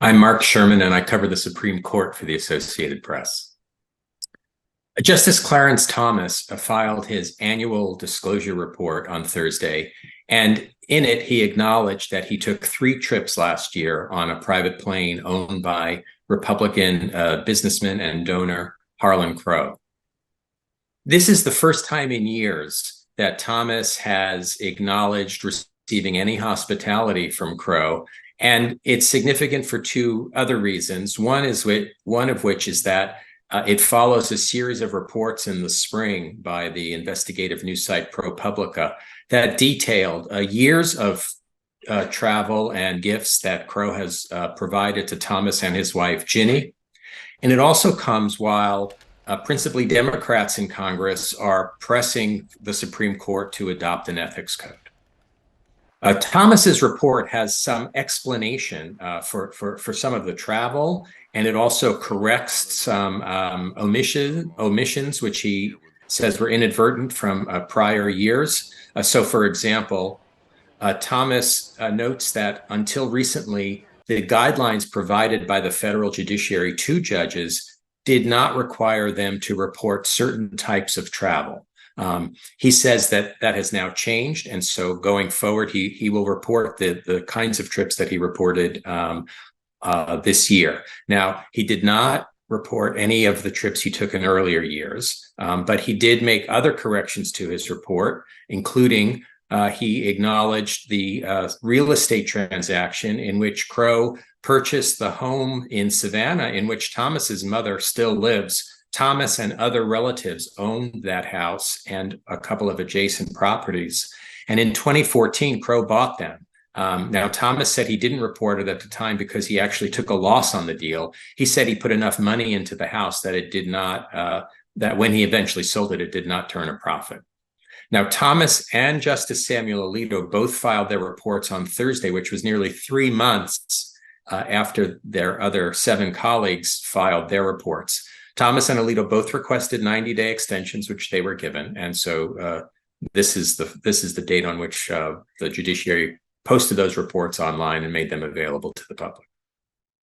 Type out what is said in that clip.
I'm Mark Sherman, and I cover the Supreme Court for the Associated Press. Justice Clarence Thomas filed his annual disclosure report on Thursday, and in it, he acknowledged that he took 3 trips last year on a private plane owned by Republican businessman and donor Harlan Crow. This is the first time in years that Thomas has acknowledged receiving any hospitality from Crow. And it's significant for 2 other reasons. One of which is that it follows a series of reports in the spring by the investigative news site ProPublica that detailed years of travel and gifts that Crow has provided to Thomas and his wife, Ginny. And it also comes while principally Democrats in Congress are pressing the Supreme Court to adopt an ethics code. Thomas's report has some explanation for some of the travel, and it also corrects some omissions, which he says were inadvertent from prior years. So, for example, Thomas notes that until recently, the guidelines provided by the federal judiciary to judges did not require them to report certain types of travel. He says that has now changed, and so going forward, he will report the kinds of trips that he reported this year. Now, he did not report any of the trips he took in earlier years, but he did make other corrections to his report, including he acknowledged the real estate transaction in which Crow purchased the home in Savannah in which Thomas's mother still lives. Thomas and other relatives owned that house and a couple of adjacent properties. And in 2014, Crow bought them. Now, Thomas said he didn't report it at the time because he actually took a loss on the deal. He said he put enough money into the house that it did not, that when he eventually sold it, it did not turn a profit. Now, Thomas and Justice Samuel Alito both filed their reports on Thursday, which was nearly 3 months after their other 7 colleagues filed their reports. Thomas and Alito both requested 90-day extensions, which they were given, and so this is the date on which the judiciary posted those reports online and made them available to the public.